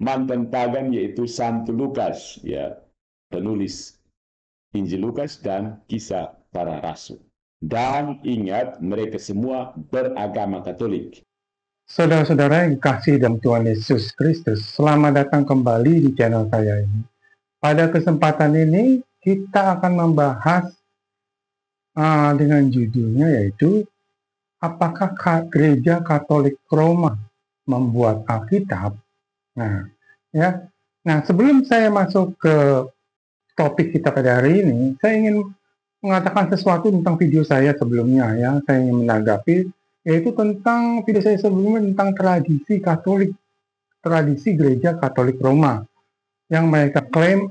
mantan pagan yaitu Santo Lukas, ya, penulis Injil Lukas dan Kisah Para Rasul. Dan ingat, mereka semua beragama Katolik. Saudara-saudara yang dikasihi dalam Tuhan Yesus Kristus, selamat datang kembali di channel saya ini. Pada kesempatan ini, kita akan membahas dengan judulnya yaitu, apakah Gereja Katolik Roma membuat Alkitab? Nah, sebelum saya masuk ke topik kita pada hari ini, saya ingin mengatakan sesuatu tentang video saya sebelumnya ya. Saya ingin menanggapi, yaitu tentang video saya sebelumnya tentang tradisi Katolik, tradisi Gereja Katolik Roma, yang mereka klaim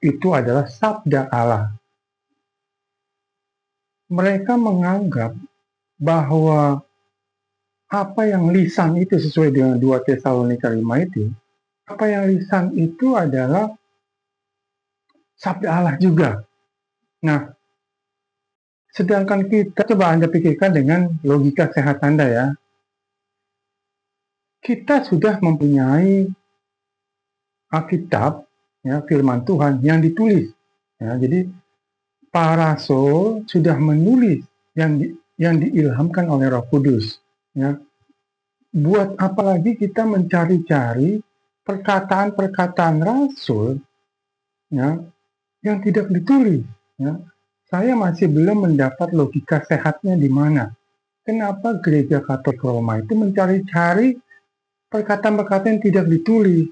itu adalah sabda Allah. Mereka menganggap bahwa apa yang lisan itu sesuai dengan 2 Tesalonika 5 itu, apa yang lisan itu adalah sabda Allah juga. Nah, sedangkan kita, coba Anda pikirkan dengan logika sehat Anda ya. Kita sudah mempunyai Alkitab, ya, firman Tuhan yang ditulis. Ya, jadi para rasul sudah menulis yang diilhamkan oleh Roh Kudus. Ya. Buat apa lagi kita mencari-cari perkataan-perkataan rasul, ya, yang tidak ditulis? Ya. Saya masih belum mendapat logika sehatnya di mana. Kenapa Gereja Katolik Roma itu mencari-cari perkataan-perkataan yang tidak ditulis?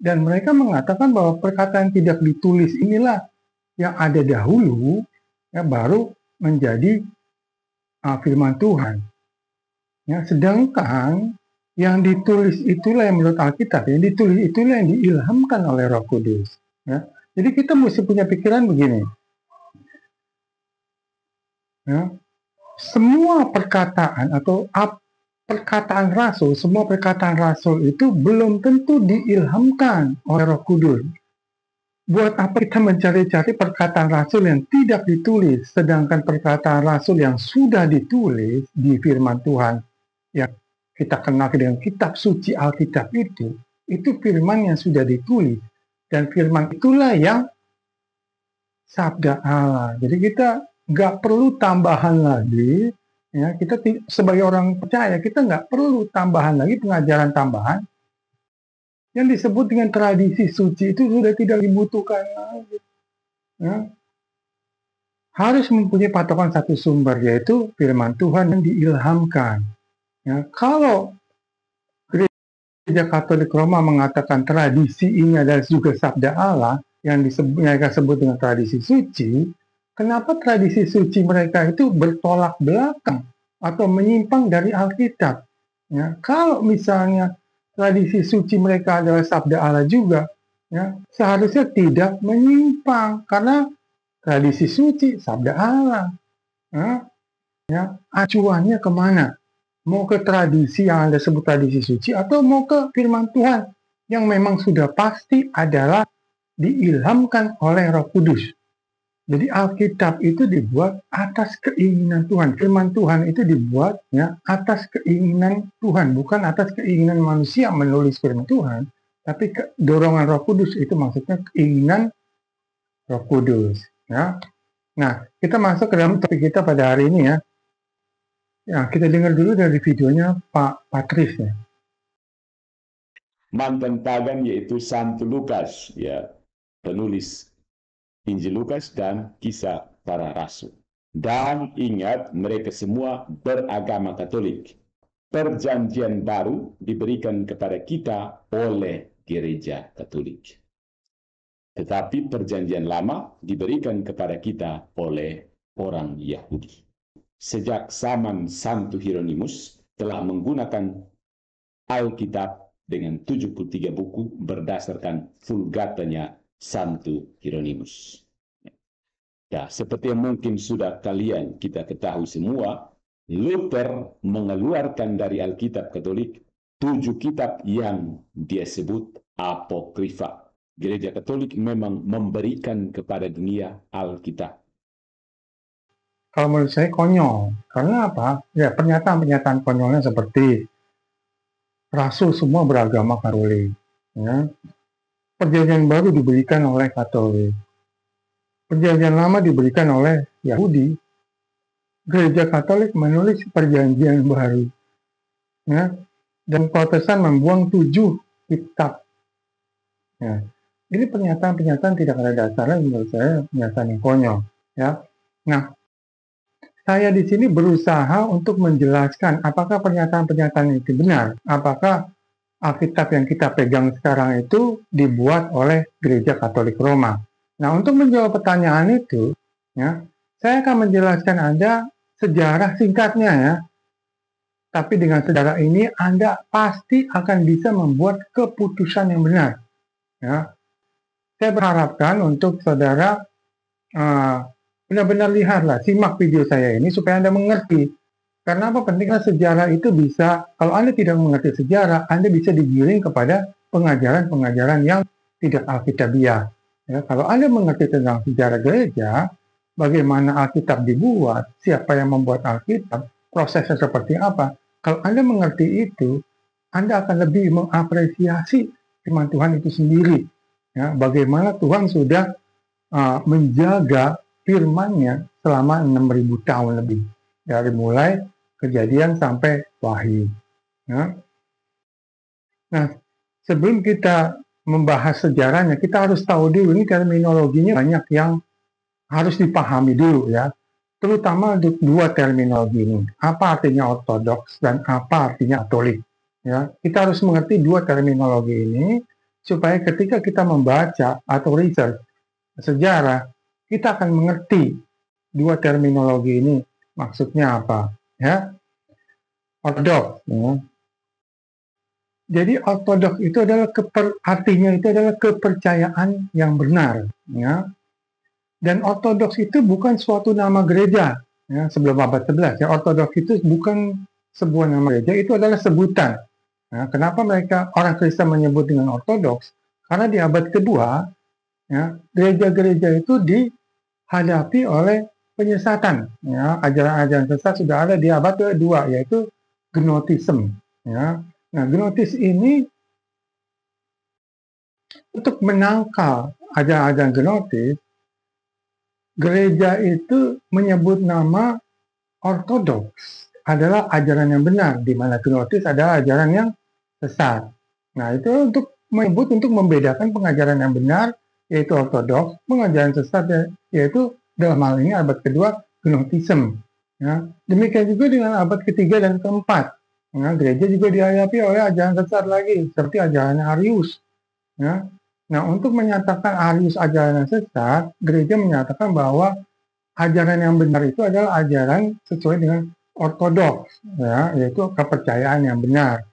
Dan mereka mengatakan bahwa perkataan tidak ditulis inilah yang ada dahulu, ya, baru menjadi firman Tuhan. Ya, sedangkan yang ditulis itulah yang menurut Alkitab, yang ditulis itulah yang diilhamkan oleh Roh Kudus. Ya. Jadi kita mesti punya pikiran begini. Ya, semua perkataan atau perkataan rasul, semua perkataan rasul itu belum tentu diilhamkan oleh Roh Kudus. Buat apa kita mencari-cari perkataan rasul yang tidak ditulis, sedangkan perkataan rasul yang sudah ditulis di firman Tuhan, yang kita kenal dengan kitab suci Alkitab itu firman yang sudah ditulis, dan firman itulah yang sabda Allah. Jadi kita nggak perlu tambahan lagi, ya, kita sebagai orang percaya kita nggak perlu tambahan lagi, pengajaran tambahan yang disebut dengan tradisi suci itu sudah tidak dibutuhkan lagi. Ya. Harus mempunyai patokan satu sumber, yaitu firman Tuhan yang diilhamkan. Ya. Kalau Gereja Katolik Roma mengatakan tradisi ini adalah juga sabda Allah yang mereka sebut dengan tradisi suci, kenapa tradisi suci mereka itu bertolak belakang atau menyimpang dari Alkitab? Ya, kalau misalnya tradisi suci mereka adalah sabda Allah juga, ya, seharusnya tidak menyimpang karena tradisi suci sabda Allah. Ya, acuannya kemana? Mau ke tradisi yang Anda sebut tradisi suci atau mau ke firman Tuhan yang memang sudah pasti adalah diilhamkan oleh Roh Kudus. Jadi Alkitab itu dibuat atas keinginan Tuhan. Firman Tuhan itu dibuat ya atas keinginan Tuhan, bukan atas keinginan manusia menulis firman Tuhan, tapi dorongan Roh Kudus itu maksudnya keinginan Roh Kudus. Ya. Nah, kita masuk ke dalam topik kita pada hari ini ya. Ya, kita dengar dulu dari videonya Pak Patris ya. Mantan pagan yaitu Santo Lukas, ya, penulis Injil Lukas dan Kisah Para Rasul. Dan ingat, mereka semua beragama Katolik. Perjanjian baru diberikan kepada kita oleh Gereja Katolik. Tetapi perjanjian lama diberikan kepada kita oleh orang Yahudi. Sejak zaman Santo Hieronymus telah menggunakan Alkitab dengan 73 buku berdasarkan Vulgatanya Santo Hieronymus. Ya, seperti yang mungkin sudah kita ketahui semua, Luther mengeluarkan dari Alkitab Katolik 7 kitab yang dia sebut apokrifa. Gereja Katolik memang memberikan kepada dunia Alkitab. Kalau menurut saya konyol. Karena apa? Ya, pernyataan-pernyataan konyolnya seperti rasul semua beragama Katolik. Ya. Perjanjian baru diberikan oleh Katolik. Perjanjian lama diberikan oleh Yahudi. Gereja Katolik menulis perjanjian baru. Ya. Dan Protestan membuang 7 kitab. Ya. Ini pernyataan-pernyataan tidak ada dasarnya, menurut saya pernyataan yang konyol. Ya. Nah, saya di sini berusaha untuk menjelaskan apakah pernyataan-pernyataan itu benar, apakah Alkitab yang kita pegang sekarang itu dibuat oleh Gereja Katolik Roma. Nah, untuk menjawab pertanyaan itu, ya, saya akan menjelaskan Anda sejarah singkatnya ya. Tapi dengan sejarah ini Anda pasti akan bisa membuat keputusan yang benar. Ya. Saya berharapkan untuk saudara benar-benar lihatlah, simak video saya ini supaya Anda mengerti. Karena apa pentingnya sejarah itu bisa, kalau Anda tidak mengerti sejarah, Anda bisa digiring kepada pengajaran-pengajaran yang tidak alkitabiah. Ya, kalau Anda mengerti tentang sejarah gereja, bagaimana Alkitab dibuat, siapa yang membuat Alkitab, prosesnya seperti apa, kalau Anda mengerti itu, Anda akan lebih mengapresiasi firman Tuhan itu sendiri. Ya, bagaimana Tuhan sudah menjaga firman-Nya selama 6.000 tahun lebih. Dari mulai Kejadian sampai Wahyu. Ya. Nah, sebelum kita membahas sejarahnya, kita harus tahu dulu ini terminologinya banyak yang harus dipahami dulu ya. Terutama untuk 2 terminologi ini. Apa artinya ortodoks dan apa artinya katolik. Ya, kita harus mengerti 2 terminologi ini supaya ketika kita membaca atau research sejarah, kita akan mengerti 2 terminologi ini maksudnya apa. Ya, ortodoks. Ya. Jadi ortodoks itu adalah artinya itu adalah kepercayaan yang benar. Ya. Dan ortodoks itu bukan suatu nama gereja. Ya, sebelum abad 11. Ya, ortodoks itu bukan sebuah nama gereja, itu adalah sebutan. Ya, kenapa mereka orang Kristen menyebut dengan ortodoks? Karena di abad kedua, ya, gereja-gereja itu dihadapi oleh penyesatan. Ya, ajaran-ajaran sesat sudah ada di abad kedua, yaitu gnotisme. Ya. Nah, gnotis ini untuk menangkal ajaran-ajaran gnotis, gereja itu menyebut nama ortodoks adalah ajaran yang benar, di mana gnotis adalah ajaran yang sesat. Nah, itu untuk menyebut untuk membedakan pengajaran yang benar, yaitu ortodoks, pengajaran sesat, yaitu dalam hal ini abad kedua, gnotisme. Ya. Demikian juga dengan abad ketiga dan keempat. Ya, gereja juga dihadapi oleh ajaran sesat lagi, seperti ajaran Arius. Ya. Nah, untuk menyatakan Arius ajaran yang sesat, gereja menyatakan bahwa ajaran yang benar itu adalah ajaran sesuai dengan ortodoks, ya, yaitu kepercayaan yang benar.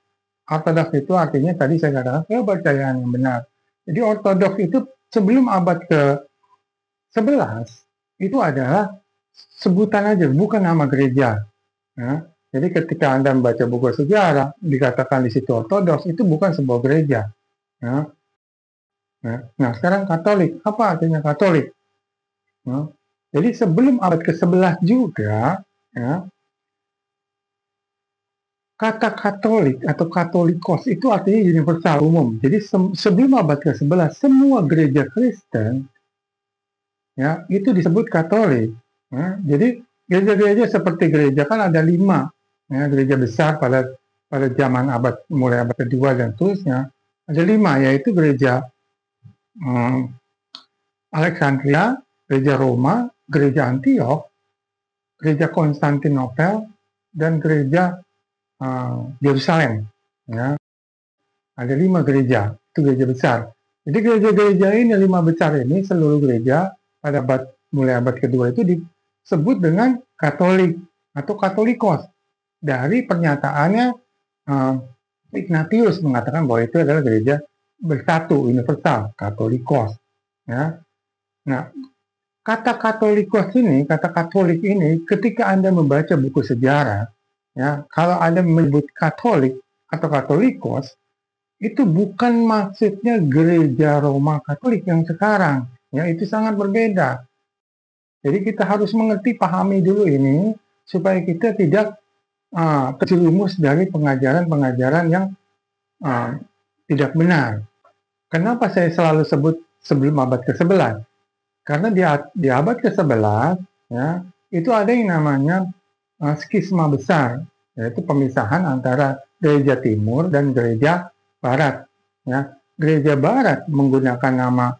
Ortodoks itu artinya tadi saya katakan kepercayaan yang benar. Jadi ortodoks itu sebelum abad ke-11 itu adalah sebutan aja, bukan nama gereja. Ya. Jadi ketika Anda membaca buku sejarah, dikatakan di situ ortodoks, itu bukan sebuah gereja. Ya. Nah, sekarang Katolik, apa artinya Katolik? Ya. Jadi sebelum abad ke-11 juga, ya, kata Katolik atau Katolikos itu artinya universal, umum. Jadi sebelum abad ke-11, semua gereja Kristen, ya, itu disebut Katolik. Ya. Jadi gereja-gereja seperti gereja kan ada 5, ya, gereja besar pada zaman mulai abad kedua dan seterusnya. Ada 5, yaitu gereja Alexandria, gereja Roma, gereja Antiok, gereja Konstantinopel, dan gereja Yerusalem. Ya. Ada 5 gereja, itu gereja besar. Jadi gereja-gereja ini, 5 besar ini, seluruh gereja pada mulai abad kedua itu disebut dengan Katolik atau Katolikos. Dari pernyataannya Ignatius mengatakan bahwa itu adalah gereja bersatu, universal, Katolikos. Ya. Nah, kata Katolikos ini, kata Katolik ini, ketika Anda membaca buku sejarah, ya, kalau Anda menyebut Katolik atau Katolikos, itu bukan maksudnya gereja Roma Katolik yang sekarang. Ya, itu sangat berbeda. Jadi kita harus mengerti, pahami dulu ini, supaya kita tidak terjerumus dari pengajaran-pengajaran yang uh, tidak benar. Kenapa saya selalu sebut sebelum abad ke-11? Karena di abad ke-11 ya, itu ada yang namanya skisma besar, yaitu pemisahan antara gereja timur dan gereja barat. Ya. Gereja barat menggunakan nama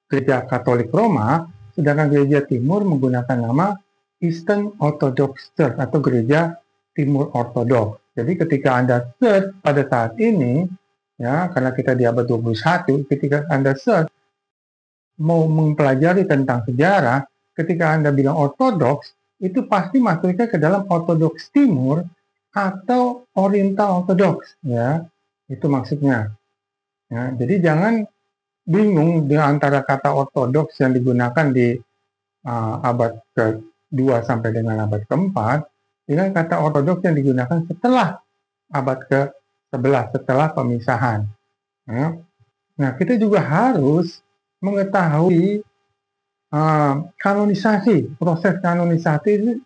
gereja Katolik Roma, sedangkan gereja timur menggunakan nama Eastern Orthodox Church atau gereja Timur Ortodoks. Jadi ketika Anda search pada saat ini, ya, karena kita di abad 21, ketika Anda search mau mempelajari tentang sejarah, ketika Anda bilang ortodoks, itu pasti masuknya ke dalam ortodoks timur atau oriental ortodoks, ya. Itu maksudnya. Ya, jadi jangan bingung di antara kata ortodoks yang digunakan di abad ke-2 sampai dengan abad ke-4 dengan kata ortodoks yang digunakan setelah abad ke-11, setelah pemisahan. Ya. Nah, kita juga harus mengetahui kanonisasi, proses kanonisasi itu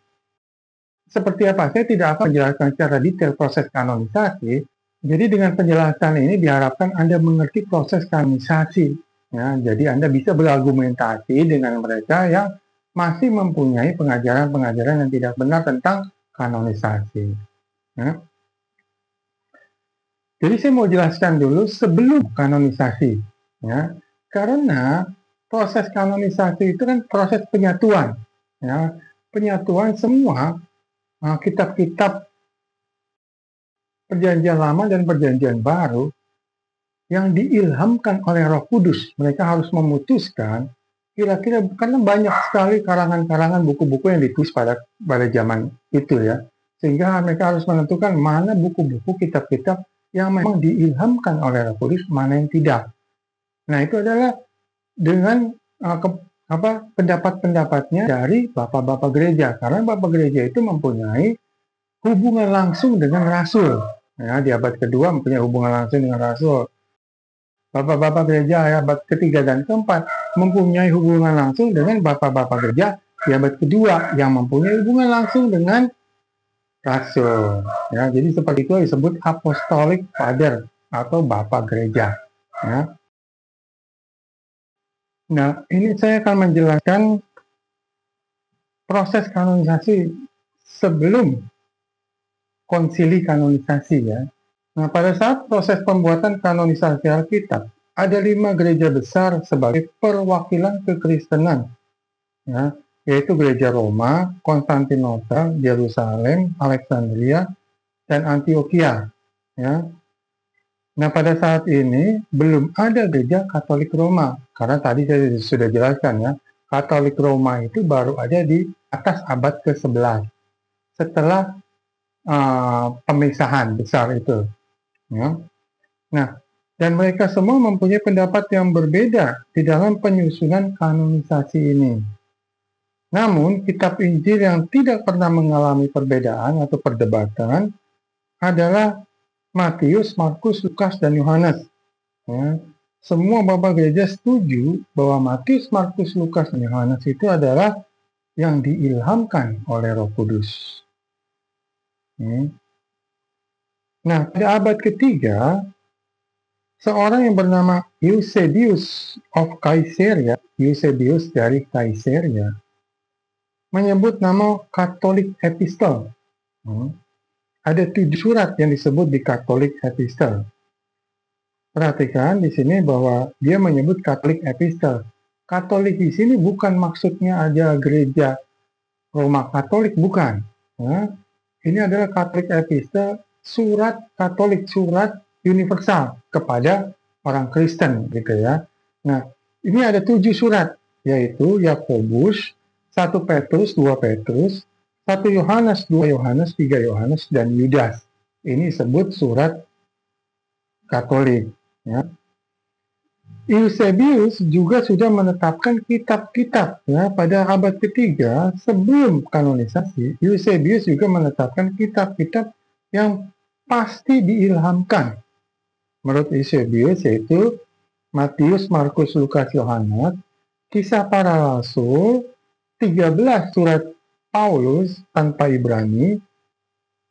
seperti apa. Saya tidak akan menjelaskan secara detail proses kanonisasi. Jadi dengan penjelasan ini diharapkan Anda mengerti proses kanonisasi. Ya, jadi Anda bisa berargumentasi dengan mereka yang masih mempunyai pengajaran-pengajaran yang tidak benar tentang kanonisasi. Ya. Jadi saya mau jelaskan dulu sebelum kanonisasi. Ya, karena proses kanonisasi itu kan proses penyatuan. Ya, penyatuan semua kitab-kitab Perjanjian Lama dan Perjanjian Baru yang diilhamkan oleh Roh Kudus. Mereka harus memutuskan kira-kira, karena banyak sekali karangan-karangan buku-buku yang ditulis pada zaman itu ya, sehingga mereka harus menentukan mana buku-buku kitab-kitab yang memang diilhamkan oleh Roh Kudus, mana yang tidak. Nah, itu adalah dengan pendapat-pendapatnya dari bapak-bapak gereja, karena bapak gereja itu mempunyai hubungan langsung dengan rasul. Ya, di abad kedua mempunyai hubungan langsung dengan rasul. Bapak-bapak gereja abad ketiga dan keempat mempunyai hubungan langsung dengan bapak-bapak gereja di abad kedua yang mempunyai hubungan langsung dengan rasul. Ya, jadi seperti itu disebut apostolic father atau bapak gereja. Ya. Nah, ini saya akan menjelaskan proses kanonisasi sebelum konsili kanonisasi ya. Nah, pada saat proses pembuatan kanonisasi Alkitab, ada 5 gereja besar sebagai perwakilan kekristenan, ya, yaitu gereja Roma, Konstantinopel, Yerusalem, Alexandria, dan Antioquia. Ya. Nah, pada saat ini belum ada gereja Katolik Roma, karena tadi saya sudah jelaskan ya, Katolik Roma itu baru ada di atas abad ke-11, setelah pemisahan besar itu. Ya. Nah, dan mereka semua mempunyai pendapat yang berbeda di dalam penyusunan kanonisasi ini. Namun, kitab Injil yang tidak pernah mengalami perbedaan atau perdebatan adalah Matius, Markus, Lukas, dan Yohanes. Ya. Semua bapak gereja setuju bahwa Matius, Markus, Lukas, dan Yohanes itu adalah yang diilhamkan oleh Roh Kudus. Ya. Nah, pada abad ketiga, seorang yang bernama Eusebius of Caesarea, Eusebius dari Caesarea, menyebut nama Catholic Epistle. Ada 7 surat yang disebut di Catholic Epistle. Perhatikan di sini bahwa dia menyebut Catholic Epistle. Katolik di sini bukan maksudnya aja gereja Roma Katolik, bukan. Nah, ini adalah Catholic Epistle, surat Katolik, surat universal kepada orang Kristen gitu ya. Nah, ini ada 7 surat, yaitu Yakobus, 1 Petrus, 2 Petrus, 1 Yohanes, 2 Yohanes, 3 Yohanes, dan Yudas. Ini disebut surat Katolik. Ya. Eusebius juga sudah menetapkan kitab-kitab ya, pada abad ketiga sebelum kanonisasi. Eusebius juga menetapkan kitab-kitab yang pasti diilhamkan menurut Eusebius, yaitu Matius, Markus, Lukas, Yohanes, Kisah Para Rasul, 13 surat Paulus tanpa Ibrani,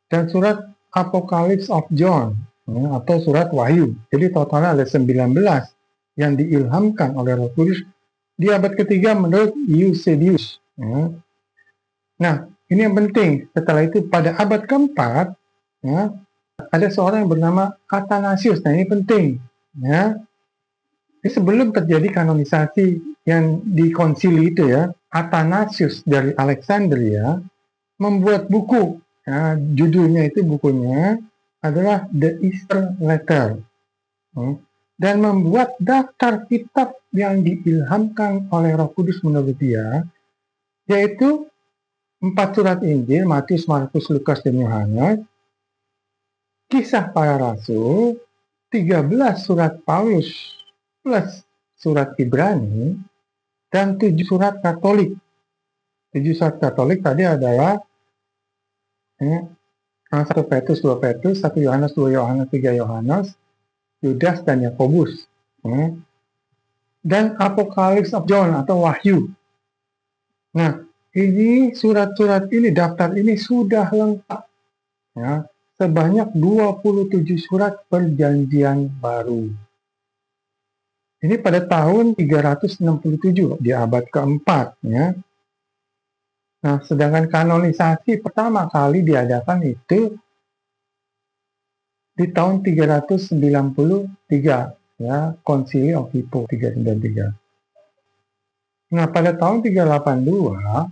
dan surat Apocalypse of John. atau surat Wahyu. Jadi totalnya ada 19 yang diilhamkan oleh Roh Kudus di abad ketiga menurut Eusebius. Ya. Nah, ini yang penting. Setelah itu pada abad keempat, ya, ada seorang yang bernama Athanasius. Nah, ini penting. Ya. Ini sebelum terjadi kanonisasi yang di konsili itu ya, Athanasius dari Alexandria membuat buku. Ya, judulnya itu bukunya adalah The Easter Letter. Dan membuat daftar kitab yang diilhamkan oleh Roh Kudus menurut dia, yaitu 4 surat Injil, Matius, Markus, Lukas, dan Yohanes, Kisah Para Rasul, 13 surat Paulus plus surat Ibrani, dan 7 surat Katolik. 7 surat Katolik tadi adalah 1 Petrus, 2 Petrus, 1 Yohanes, 2 Yohanes, 3 Yohanes, Yudas, dan Yakobus. Dan Apocalypse of John atau Wahyu. Nah, ini surat-surat ini, daftar ini sudah lengkap. Ya, sebanyak 27 surat perjanjian baru. Ini pada tahun 367 di abad keempat. Ya. Nah, sedangkan kanonisasi pertama kali diadakan itu di tahun 393, ya, Konsili of Hippo 393. Nah, pada tahun 382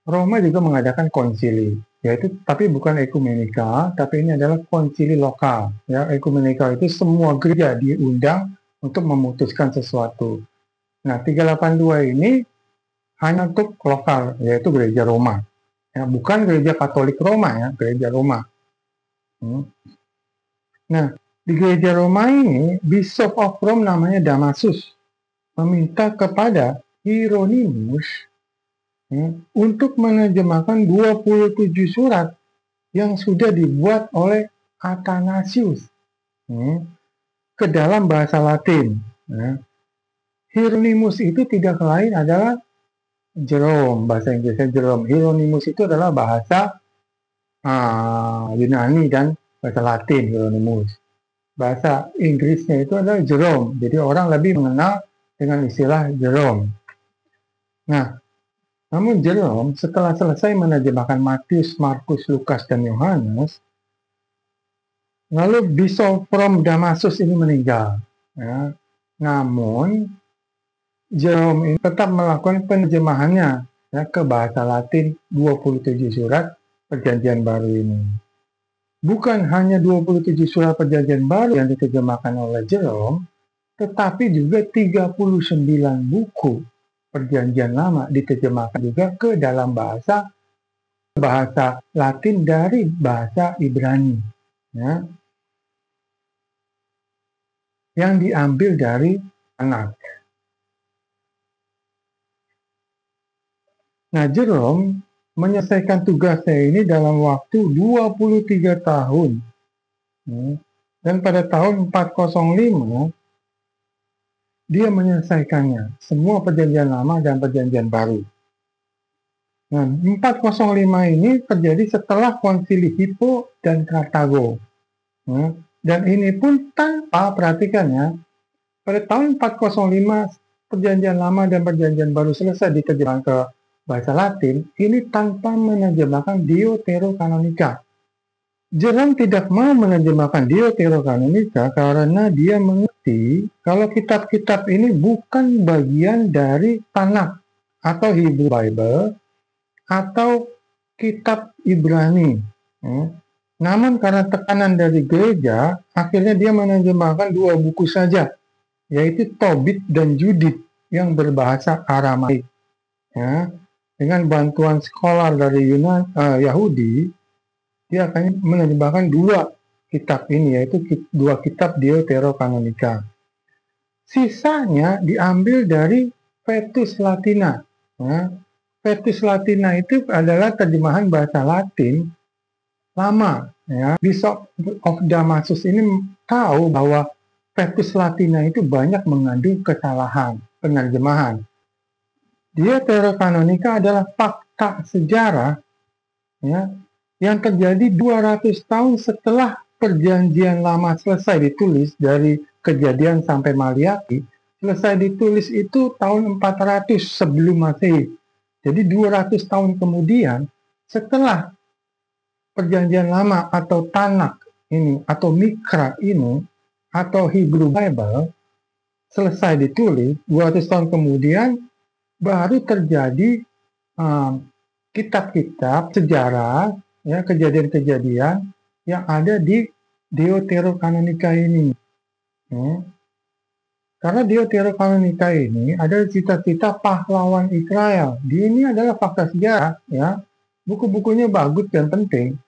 Roma juga mengadakan konsili, yaitu tapi bukan ekumenika, tapi ini adalah konsili lokal. Ya, ekumenika itu semua gereja diundang untuk memutuskan sesuatu. Nah, 382 ini hanya untuk lokal, yaitu gereja Roma. Ya, bukan gereja Katolik Roma, ya, gereja Roma. Nah, di gereja Roma ini, Bishop of Rome namanya Damasus meminta kepada Hieronymus untuk menerjemahkan 27 surat yang sudah dibuat oleh Athanasius ke dalam bahasa Latin. Hieronymus itu tidak lain adalah Jerome, bahasa Inggrisnya Jerome. Hieronymus itu adalah bahasa Yunani dan bahasa Latin, Hieronymus. Bahasa Inggrisnya itu adalah Jerome, jadi orang lebih mengenal dengan istilah Jerome. Nah, namun Jerome setelah selesai menerjemahkan Matius, Markus, Lukas, dan Yohanes, lalu Bishop from Damasus ini meninggal. Ya. Namun Jerome ini tetap melakukan penerjemahannya ya, ke bahasa Latin 27 surat perjanjian baru ini. Bukan hanya 27 surat perjanjian baru yang diterjemahkan oleh Jerome, tetapi juga 39 buku perjanjian lama diterjemahkan juga ke dalam bahasa Latin dari bahasa Ibrani. Ya, yang diambil dari Tanakh. Nah, Jerome menyelesaikan tugasnya ini dalam waktu 23 tahun. Dan pada tahun 405, dia menyelesaikannya. Semua perjanjian lama dan perjanjian baru. Nah, 405 ini terjadi setelah konsili Hippo dan Kartago. Dan ini pun tanpa, perhatikan ya, pada tahun 405 perjanjian lama dan perjanjian baru selesai diterjemahkan ke bahasa Latin, ini tanpa menerjemahkan Deuterokanonika. Jerome tidak mau menerjemahkan Deuterokanonika karena dia mengerti kalau kitab-kitab ini bukan bagian dari Tanakh atau Hebrew Bible atau kitab Ibrani. Namun karena tekanan dari gereja, akhirnya dia menerjemahkan 2 buku saja, yaitu Tobit dan Judith yang berbahasa Aramaik. Ya. Dengan bantuan scholar dari Yahudi, dia akan menerjemahkan 2 kitab ini, yaitu 2 kitab Deuterokanonika. Sisanya diambil dari Vetus Latina. Ya. Vetus Latina itu adalah terjemahan bahasa Latin lama. Ya. Bishop of Damasus ini tahu bahwa Vetus Latina itu banyak mengandung kesalahan penerjemahan. Deuterokanonika adalah fakta sejarah ya, yang terjadi 200 tahun setelah Perjanjian Lama selesai ditulis dari Kejadian sampai Maliaki, selesai ditulis itu tahun 400 sebelum Masehi. Jadi 200 tahun kemudian setelah Perjanjian Lama atau Tanakh ini atau Mikra ini atau Hebrew Bible selesai ditulis, 200 tahun kemudian baru terjadi kitab-kitab sejarah, ya, kejadian-kejadian yang ada di Deuterokanonika ini. Karena Deuterokanonika ini ada cita-cita pahlawan Israel. Ini adalah fakta sejarah, ya. Buku-bukunya bagus dan penting.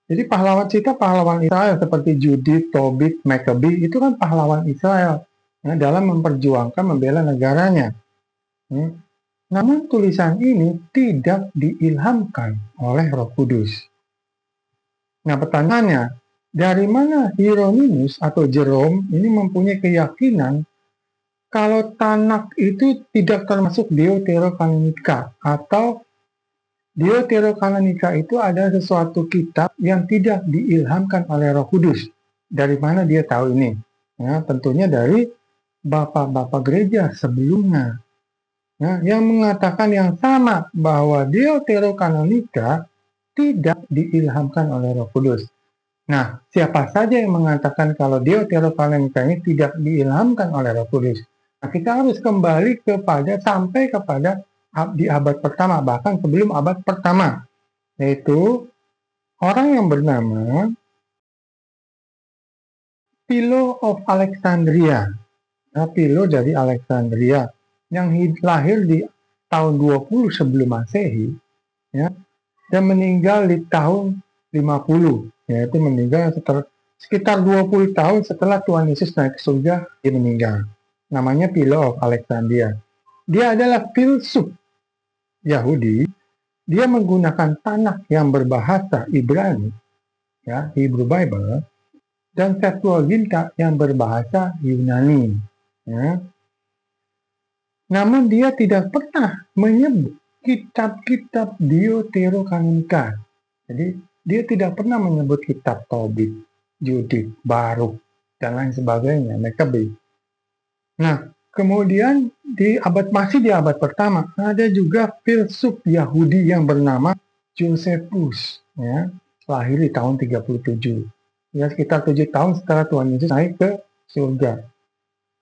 Jadi pahlawan Israel seperti Judith, Tobit, Maccabee itu kan pahlawan Israel, ya, dalam memperjuangkan membela negaranya. Namun tulisan ini tidak diilhamkan oleh Roh Kudus. Nah, pertanyaannya, dari mana Hieronymus atau Jerome ini mempunyai keyakinan kalau Tanakh itu tidak termasuk Deuterokanonika, atau Deuterokanonika itu adalah sesuatu kitab yang tidak diilhamkan oleh Roh Kudus? Dari mana dia tahu ini? Ya, tentunya dari bapak-bapak gereja sebelumnya, ya, yang mengatakan yang sama bahwa Deuterokanonika tidak diilhamkan oleh Roh Kudus. Nah, siapa saja yang mengatakan kalau Deuterokanonika ini tidak diilhamkan oleh Roh Kudus? Nah, kita harus kembali sampai kepada di abad pertama, bahkan sebelum abad pertama, yaitu orang yang bernama Philo of Alexandria. Nah, Philo dari Alexandria yang lahir di tahun 20 sebelum Masehi, ya, dan meninggal di tahun 50, yaitu meninggal sekitar 20 tahun setelah Tuhan Yesus naik ke surga, dia meninggal. Namanya Philo of Alexandria. Dia adalah filsuf Yahudi. Dia menggunakan Tanakh yang berbahasa Ibrani, ya, Hebrew Bible, dan Septuaginta yang berbahasa Yunani, ya. Namun dia tidak pernah menyebut kitab-kitab Deuterokanonika. Jadi dia tidak pernah menyebut kitab Tobit, Judith, Baruk, dan lain sebagainya, Maccabee. Nah, kemudian masih di abad pertama ada juga filsuf Yahudi yang bernama Josephus, ya, lahir di tahun 37. Ya, sekitar 7 tahun setelah Tuhan Yesus naik ke surga.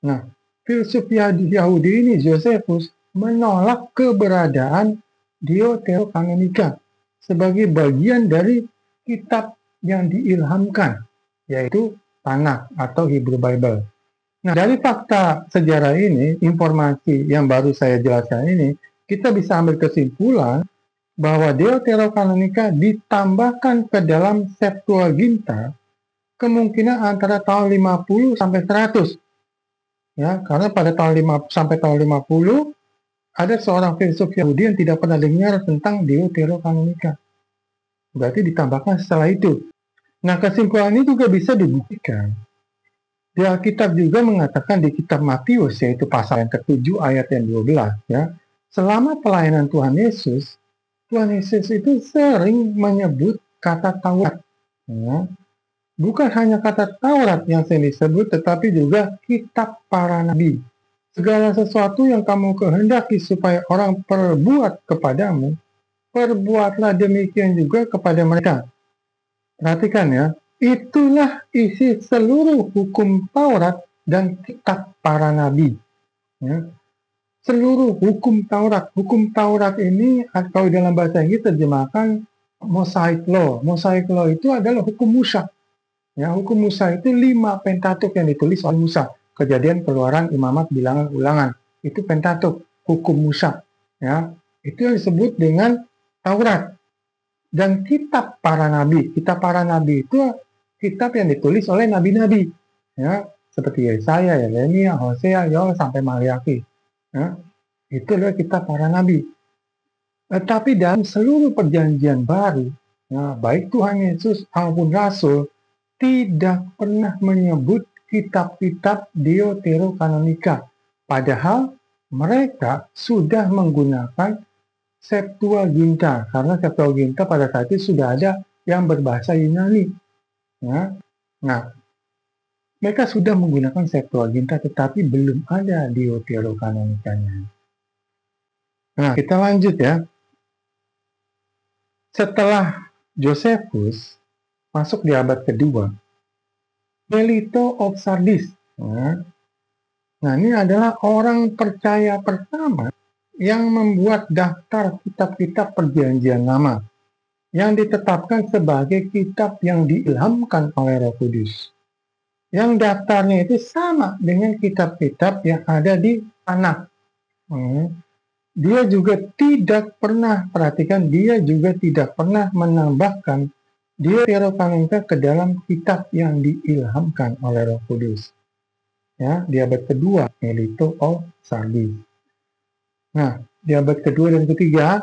Nah, filsuf Yahudi ini, Josephus, menolak keberadaan Deuterokanonika sebagai bagian dari kitab yang diilhamkan, yaitu Tanakh atau Hebrew Bible. Nah, dari fakta sejarah ini, informasi yang baru saya jelaskan ini, kita bisa ambil kesimpulan bahwa Deuterokanonika ditambahkan ke dalam Septuaginta kemungkinan antara tahun 50 sampai 100. Ya, karena pada sampai tahun 50 ada seorang filsuf Yahudi yang tidak pernah dengar tentang Deuterokanonika. Berarti ditambahkan setelah itu. Nah, kesimpulan ini juga bisa dibuktikan. Di Alkitab juga mengatakan di kitab Matius, yaitu pasal yang ke-7 ayat yang 12, ya. Selama pelayanan Tuhan Yesus itu sering menyebut kata Taurat, ya. Bukan hanya kata Taurat yang sering disebut, tetapi juga kitab para nabi. Segala sesuatu yang kamu kehendaki supaya orang perbuat kepadamu, perbuatlah demikian juga kepada mereka. Perhatikan ya, itulah isi seluruh hukum Taurat dan kitab para nabi. Ya. Seluruh hukum Taurat ini kalau dalam bahasa Inggris terjemahkan Mosaic Law. Mosaic Law itu adalah hukum Musa. Ya, hukum Musa itu 5 Pentatuk yang ditulis oleh Musa. Kejadian, Keluaran, Imamat, Bilangan, Ulangan. Itu Pentatuk, hukum Musa. Ya, itu yang disebut dengan Taurat. Dan kitab para nabi. Kitab para nabi itu kitab yang ditulis oleh nabi-nabi. Ya, seperti Yesaya, Yeremia, Hosea, Yoel, sampai Maliaki. Ya, itu adalah kitab para nabi. Tetapi dalam seluruh perjanjian baru, ya, baik Tuhan Yesus maupun Rasul, tidak pernah menyebut kitab-kitab Deuterokanonika. Padahal mereka sudah menggunakan Septuaginta, karena Septuaginta pada saat itu sudah ada yang berbahasa Yunani. Ya. Nah, mereka sudah menggunakan Septuaginta, tetapi belum ada Deuterokanonikanya. Nah, kita lanjut ya. Setelah Josephus masuk di abad kedua, Melito of Sardis. Nah, ini adalah orang percaya pertama yang membuat daftar kitab-kitab Perjanjian Lama yang ditetapkan sebagai kitab yang diilhamkan oleh Roh Kudus. Yang daftarnya itu sama dengan kitab-kitab yang ada di Tanakh. Dia juga tidak pernah, perhatikan, dia juga tidak pernah menambahkan Deuterokanonika ke dalam kitab yang diilhamkan oleh Roh Kudus. Ya, di abad kedua, Melito of Sardis. Nah, di abad kedua dan ketiga,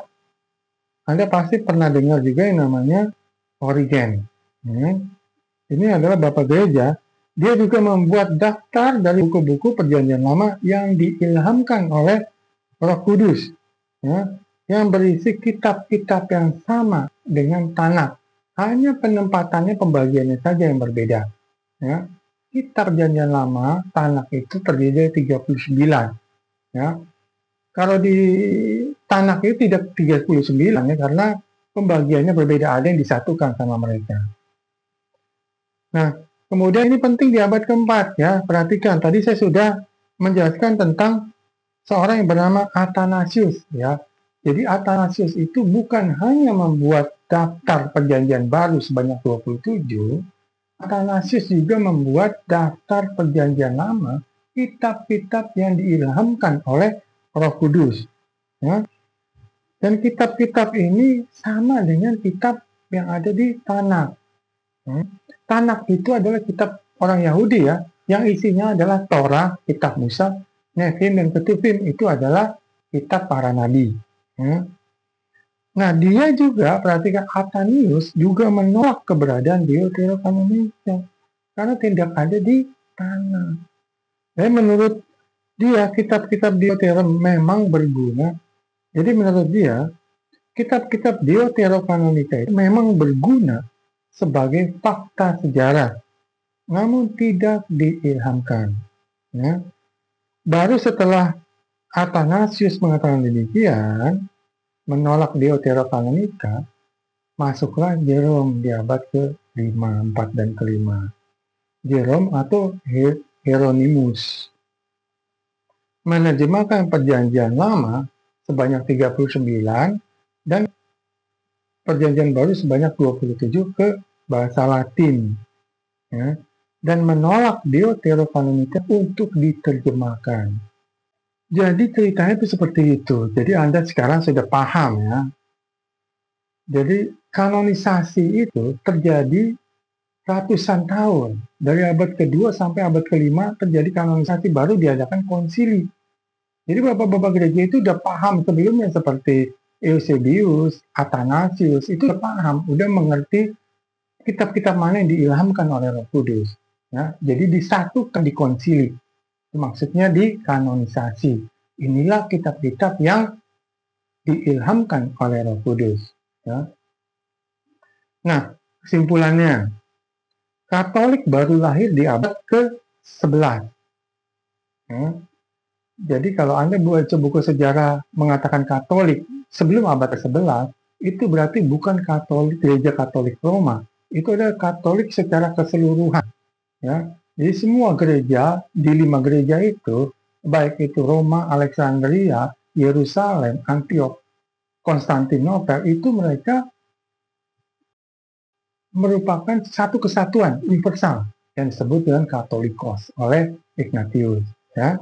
Anda pasti pernah dengar juga yang namanya Origen. Ini adalah Bapak Gereja. Dia juga membuat daftar dari buku-buku Perjanjian Lama yang diilhamkan oleh Roh Kudus, ya, yang berisi kitab-kitab yang sama dengan Tanakh. Hanya penempatannya, pembagiannya saja yang berbeda. Ya. Kitab Perjanjian Lama, Tanakh itu terdiri dari 39. Ya. Kalau di Tanakh itu tidak 39 ya, karena pembagiannya berbeda, ada yang disatukan sama mereka. Nah, kemudian ini penting di abad keempat ya. Perhatikan, tadi saya sudah menjelaskan tentang seorang yang bernama Athanasius ya. Jadi Athanasius itu bukan hanya membuat daftar Perjanjian Baru sebanyak 27, Athanasius juga membuat daftar Perjanjian Lama, kitab-kitab yang diilhamkan oleh Roh Kudus. Ya. Dan kitab-kitab ini sama dengan kitab yang ada di Tanakh. Tanakh itu adalah kitab orang Yahudi ya, yang isinya adalah Torah, kitab Musa, Nehim dan Ketuvim itu adalah kitab para nabi. Nah, dia juga, perhatikan, Athanasius juga menolak keberadaan Deuterokanonika karena tidak ada di Tanakh. Jadi menurut dia, kitab-kitab Deuterokanoni memang berguna. Jadi menurut dia, kitab-kitab Deuterokanonika itu memang berguna sebagai fakta sejarah, namun tidak diilhamkan. Ya. Baru setelah Athanasius mengatakan demikian, menolak Deuterokanonika, masuklah Jerome di abad ke-5, 4, dan ke-5. Jerome atau Hieronymus menerjemahkan Perjanjian Lama sebanyak 39 dan Perjanjian Baru sebanyak 27 ke bahasa Latin. Ya, dan menolak Deuterokanonika untuk diterjemahkan. Jadi ceritanya itu seperti itu. Jadi Anda sekarang sudah paham ya. Jadi kanonisasi itu terjadi ratusan tahun. Dari abad kedua sampai abad kelima terjadi kanonisasi, baru diadakan konsili. Jadi bapak-bapak gereja itu udah paham sebelumnya, seperti Eusebius, Athanasius, itu udah paham, udah mengerti kitab-kitab mana yang diilhamkan oleh Roh Kudus. Ya, jadi disatukan di konsili. Maksudnya di kanonisasi. Inilah kitab-kitab yang diilhamkan oleh Roh Kudus. Ya. Nah, kesimpulannya, Katolik baru lahir di abad ke-11. Ya. Jadi kalau Anda baca buku sejarah mengatakan Katolik sebelum abad ke-11, itu berarti bukan Katolik, gereja Katolik Roma. Itu adalah Katolik secara keseluruhan. Ya. Jadi semua gereja, di 5 gereja itu, baik itu Roma, Alexandria, Yerusalem, Antiok, Konstantinopel, itu mereka merupakan satu kesatuan universal yang disebut dengan Katolikos oleh Ignatius. Ya.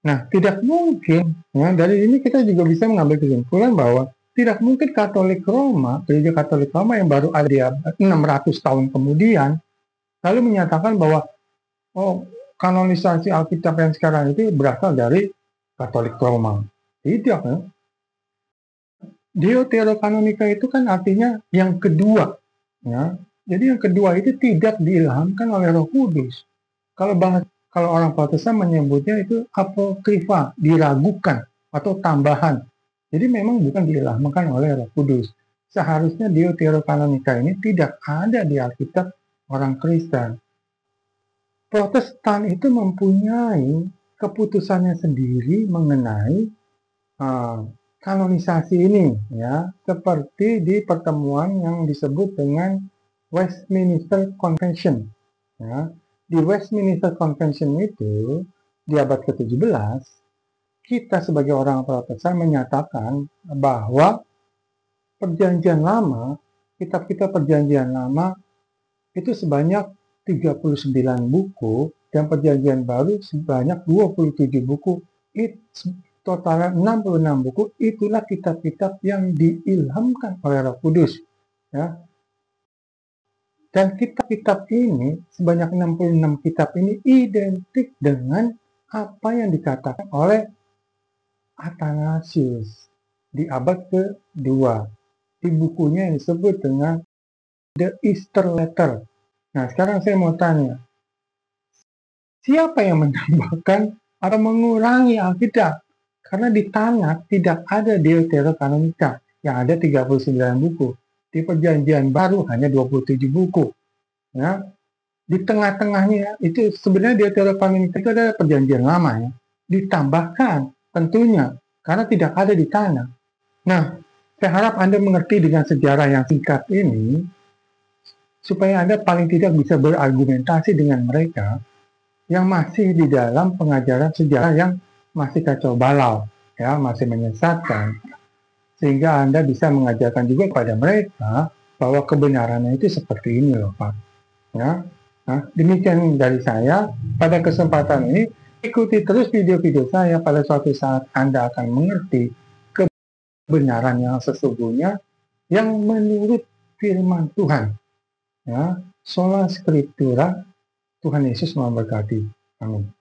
Nah, tidak mungkin, ya, dari ini kita juga bisa mengambil kesimpulan bahwa tidak mungkin Katolik Roma, gereja Katolik Roma yang baru ada di 600 tahun kemudian, lalu menyatakan bahwa kanonisasi Alkitab yang sekarang itu berasal dari Katolik Roma. Tidak, ya. Deuterokanonika itu kan artinya yang kedua. Ya. Jadi yang kedua itu tidak diilhamkan oleh Roh Kudus. Kalau orang Protestan menyebutnya itu apokrifa, diragukan atau tambahan. Jadi memang bukan diilhamkan oleh Roh Kudus. seharusnya Deuterokanonika ini tidak ada di Alkitab orang Kristen. Protestan itu mempunyai keputusannya sendiri mengenai kanonisasi ini, ya, seperti di pertemuan yang disebut dengan Westminster Convention. Ya. Di Westminster Convention itu di abad ke-17, kita sebagai orang Protestan menyatakan bahwa Perjanjian Lama, kitab-kitab Perjanjian Lama itu sebanyak 39 buku dan Perjanjian Baru sebanyak 27 buku. Totalnya 66 buku. Itulah kitab-kitab yang diilhamkan oleh Roh Kudus, ya. Dan kitab-kitab ini, sebanyak 66 kitab ini identik dengan apa yang dikatakan oleh Athanasius di abad ke-2. Di bukunya yang disebut dengan The Easter Letter. Nah, sekarang saya mau tanya, siapa yang menambahkan atau mengurangi Alkitab? Karena di Tanakh tidak ada Deuterokanonika, yang ada 39 buku. Di Perjanjian Baru hanya 27 buku. Ya. Di tengah-tengahnya itu sebenarnya Deuterokanonika itu adalah Perjanjian Lama, ya. Ditambahkan tentunya karena tidak ada di Tanakh. Nah, saya harap Anda mengerti dengan sejarah yang singkat ini, supaya Anda paling tidak bisa berargumentasi dengan mereka yang masih di dalam pengajaran sejarah yang masih kacau balau, ya, masih menyesatkan, sehingga Anda bisa mengajarkan juga kepada mereka bahwa kebenarannya itu seperti ini loh, Pak. Ya. Nah, demikian dari saya. Pada kesempatan ini, ikuti terus video-video saya. Pada suatu saat Anda akan mengerti kebenaran yang sesungguhnya yang menurut firman Tuhan. Ya, sola scriptura. Tuhan Yesus memberkati. Amin.